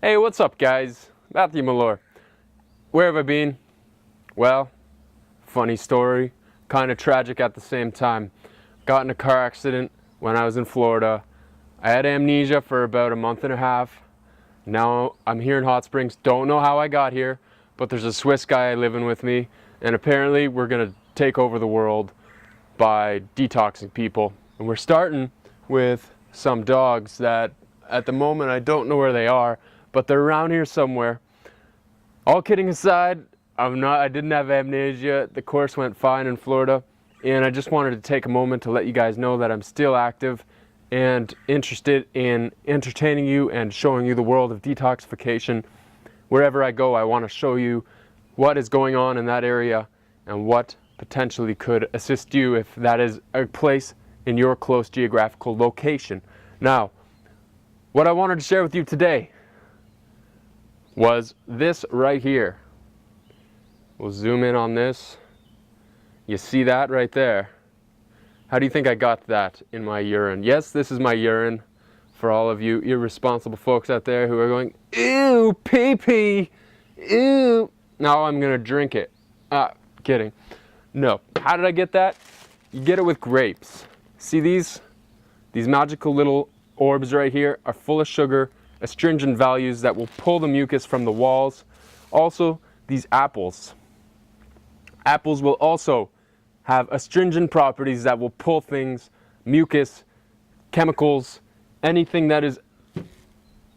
Hey, what's up, guys? Matthew Mellor. Where have I been? Well, funny story, kind of tragic at the same time. Got in a car accident when I was in Florida. I had amnesia for about a month and a half. Now I'm here in Hot Springs. Don't know how I got here, but there's a Swiss guy living with me, and apparently we're gonna take over the world by detoxing people. And we're starting with some dogs that at the moment I don't know where they are, but they're around here somewhere. All kidding aside, I didn't have amnesia. The course went fine in Florida, and I just wanted to take a moment to let you guys know that I'm still active and interested in entertaining you and showing you the world of detoxification. Wherever I go, I want to show you what is going on in that area and what potentially could assist you if that is a place in your close geographical location. Now, what I wanted to share with you today was this right here. We'll zoom in on this. You see that right there? How do you think I got that in my urine? Yes, this is my urine. For all of you irresponsible folks out there who are going, ew, pee-pee, ew. Now I'm gonna drink it. Kidding. No, how did I get that? You get it with grapes. See these magical little orbs right here are full of sugar, astringent values that will pull the mucus from the walls. Also, these apples. Apples will also have astringent properties that will pull things, mucus, chemicals, anything that is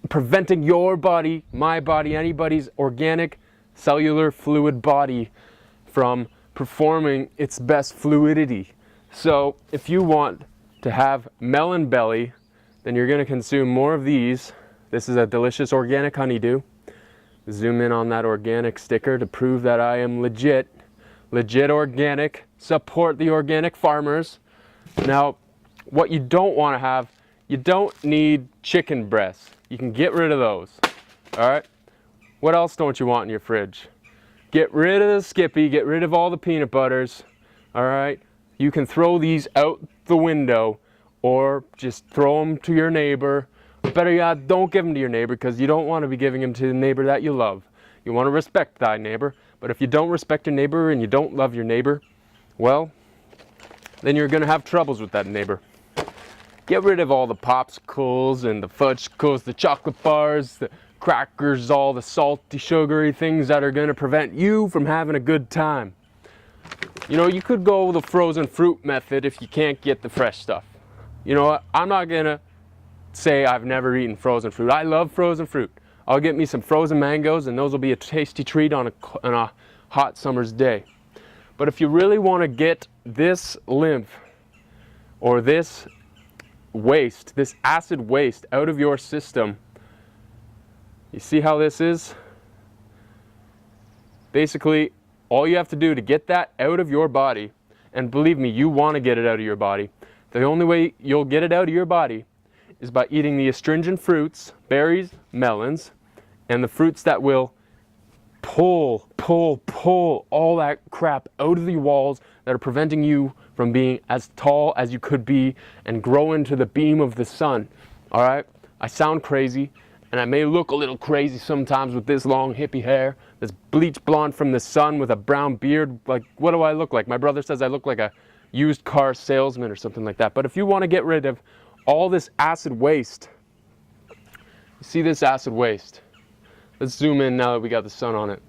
preventing your body, my body, anybody's organic cellular fluid body from performing its best fluidity. So if you want to have melon belly, then you're going to consume more of these. This is a delicious organic honeydew. Zoom in on that organic sticker to prove that I am legit organic. Support the organic farmers. Now, what you don't want to have, you don't need chicken breasts. You can get rid of those. All right? What else don't you want in your fridge? Get rid of the Skippy, get rid of all the peanut butters. All right? You can throw these out the window or just throw them to your neighbor. Better yet, don't give them to your neighbor, because you don't want to be giving them to the neighbor that you love. You want to respect thy neighbor, but if you don't respect your neighbor and you don't love your neighbor, well, then you're going to have troubles with that neighbor. Get rid of all the popsicles and the fudgicles, the chocolate bars, the crackers, all the salty, sugary things that are going to prevent you from having a good time. You know, you could go the frozen fruit method if you can't get the fresh stuff. You know what? I'm not going to say I've never eaten frozen fruit. I love frozen fruit. I'll get me some frozen mangoes, and those will be a tasty treat on a hot summer's day. But if you really want to get this lymph or this waste, this acid waste out of your system, you see how this is? Basically, all you have to do to get that out of your body, and believe me, you want to get it out of your body, the only way you'll get it out of your body is by eating the astringent fruits, berries, melons, and the fruits that will pull all that crap out of the walls that are preventing you from being as tall as you could be and grow into the beam of the sun. All right? I sound crazy, and I may look a little crazy sometimes with this long hippie hair, this bleach blonde from the sun with a brown beard. Like, what do I look like? My brother says I look like a used car salesman or something like that. But if you want to get rid of all this acid waste, you see this acid waste? Let's zoom in now that we got the sun on it.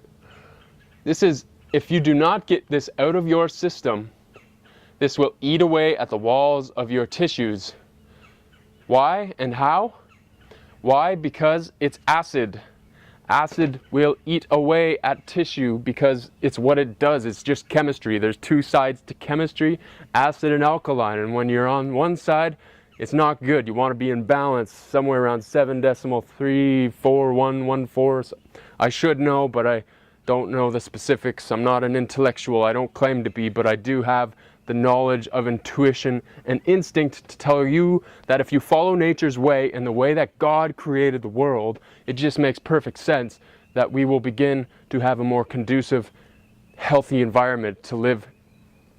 This is, if you do not get this out of your system, this will eat away at the walls of your tissues. Why and how? Why? Because it's acid. Acid will eat away at tissue because it's what it does. It's just chemistry. There's two sides to chemistry, acid and alkaline. And when you're on one side, it's not good. You want to be in balance, somewhere around 7.34114. I should know, but I don't know the specifics. I'm not an intellectual. I don't claim to be, but I do have the knowledge of intuition and instinct to tell you that if you follow nature's way and the way that God created the world, it just makes perfect sense that we will begin to have a more conducive, healthy environment to live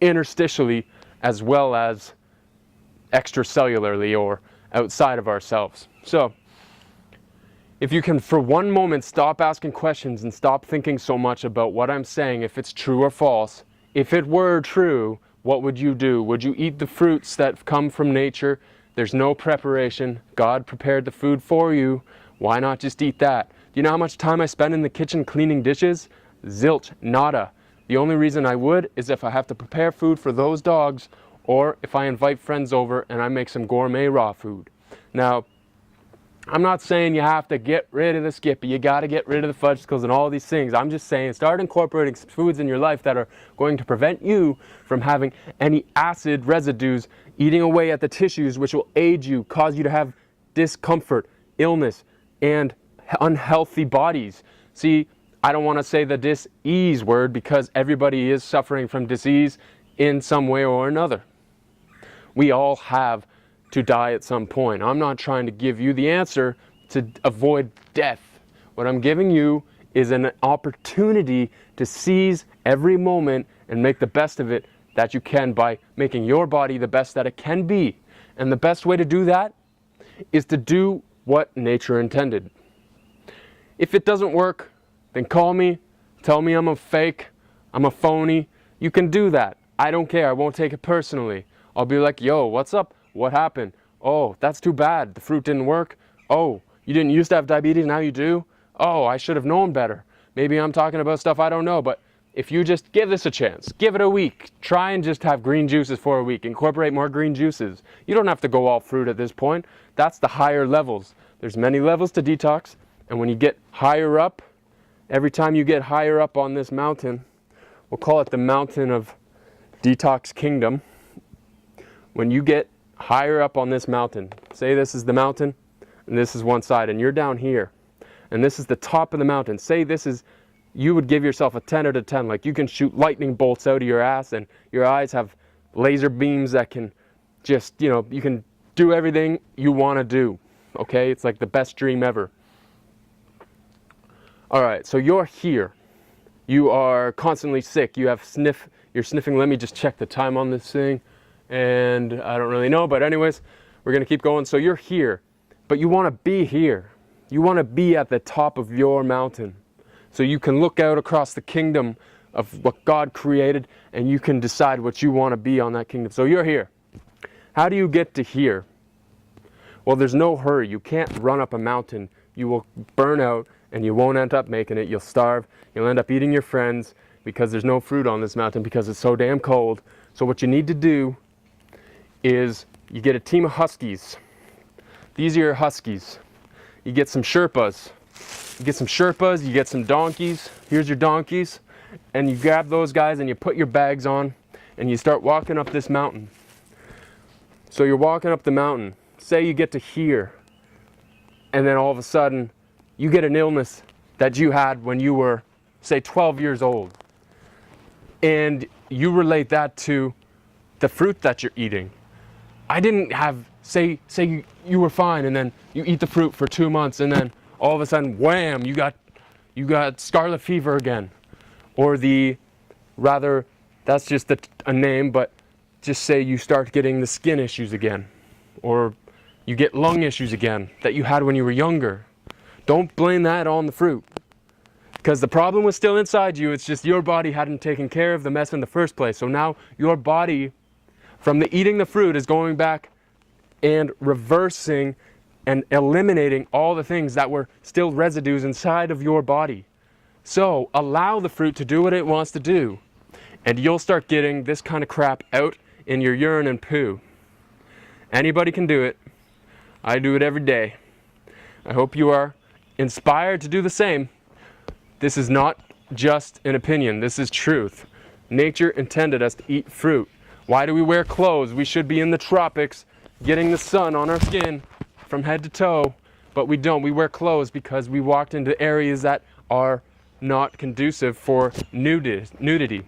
interstitially as well as extracellularly or outside of ourselves. So If you can for one moment stop asking questions and stop thinking so much about what I'm saying, if it's true or false, if it were true, what would you do? Would you eat the fruits that come from nature? There's no preparation. God prepared the food for you. Why not just eat that? Do you know how much time I spend in the kitchen cleaning dishes? Zilch, nada. The only reason I would is if I have to prepare food for those dogs, or if I invite friends over and I make some gourmet raw food. Now, I'm not saying you have to get rid of the Skippy, you got to get rid of the fudgesicles and all these things. I'm just saying start incorporating foods in your life that are going to prevent you from having any acid residues eating away at the tissues, which will aid you, cause you to have discomfort, illness, and unhealthy bodies. See, I don't want to say the dis-ease word because everybody is suffering from disease in some way or another. We all have to die at some point. I'm not trying to give you the answer to avoid death. What I'm giving you is an opportunity to seize every moment and make the best of it that you can by making your body the best that it can be. And the best way to do that is to do what nature intended. If it doesn't work, then call me, tell me I'm a fake, I'm a phony. You can do that. I don't care. I won't take it personally. I'll be like, yo, what's up? What happened? Oh, that's too bad. The fruit didn't work. Oh, you didn't used to have diabetes, now you do? Oh, I should have known better. Maybe I'm talking about stuff I don't know, but if you just give this a chance, give it a week, try and just have green juices for a week, incorporate more green juices. You don't have to go all fruit at this point. That's the higher levels. There's many levels to detox, and when you get higher up, every time you get higher up on this mountain, we'll call it the mountain of Detox Kingdom. When you get higher up on this mountain, say this is the mountain and this is one side and you're down here and this is the top of the mountain. Say this is, you would give yourself a 10 out of 10, like you can shoot lightning bolts out of your ass and your eyes have laser beams that can just, you know, you can do everything you want to do. Okay, it's like the best dream ever. All right, so you're here. You are constantly sick. You have you're sniffing. Let me just check the time on this thing. And I don't really know, but anyways, we're gonna keep going. So you're here, but you wanna be here. You wanna be at the top of your mountain. So you can look out across the kingdom of what God created and you can decide what you wanna be on that kingdom. So you're here. How do you get to here? Well, there's no hurry. You can't run up a mountain. You will burn out and you won't end up making it. You'll starve. You'll end up eating your friends because there's no fruit on this mountain because it's so damn cold. So what you need to do is you get a team of huskies. These are your huskies. You get some Sherpas. You get some donkeys. Here's your donkeys. And you grab those guys and you put your bags on and you start walking up this mountain. So you're walking up the mountain. Say you get to here and then all of a sudden you get an illness that you had when you were, say, 12 years old. And you relate that to the fruit that you're eating. I didn't have, say you were fine and then you eat the fruit for 2 months and then all of a sudden, wham, you got scarlet fever again. Or that's just a name, but just say you start getting the skin issues again. Or you get lung issues again that you had when you were younger. Don't blame that on the fruit. Because the problem was still inside you, it's just your body hadn't taken care of the mess in the first place. So now your body, from the eating the fruit, is going back and reversing and eliminating all the things that were still residues inside of your body. So allow the fruit to do what it wants to do. And you'll start getting this kind of crap out in your urine and poo. Anybody can do it. I do it every day. I hope you are inspired to do the same. This is not just an opinion. This is truth. Nature intended us to eat fruit. Why do we wear clothes? We should be in the tropics, getting the sun on our skin from head to toe, but we don't. We wear clothes because we walked into areas that are not conducive for nudity.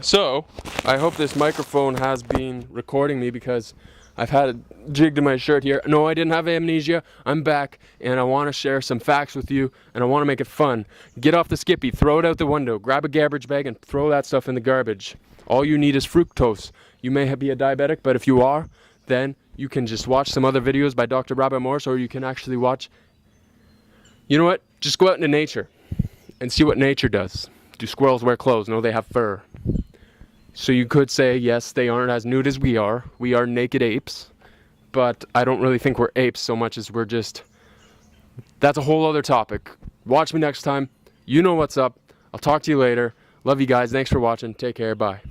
So, I hope this microphone has been recording me because I've had a jig to my shirt here. No, I didn't have amnesia. I'm back, and I want to share some facts with you, and I want to make it fun. Get off the Skippy, throw it out the window, grab a garbage bag, and throw that stuff in the garbage. All you need is fructose. You may be a diabetic, but if you are, then you can just watch some other videos by Dr. Robert Morse, or you can actually watch You know what? Just go out into nature and see what nature does. Do squirrels wear clothes? No, they have fur. So you could say, yes, they aren't as nude as we are. We are naked apes. But I don't really think we're apes so much as we're just... That's a whole other topic. Watch me next time. You know what's up. I'll talk to you later. Love you guys. Thanks for watching. Take care. Bye.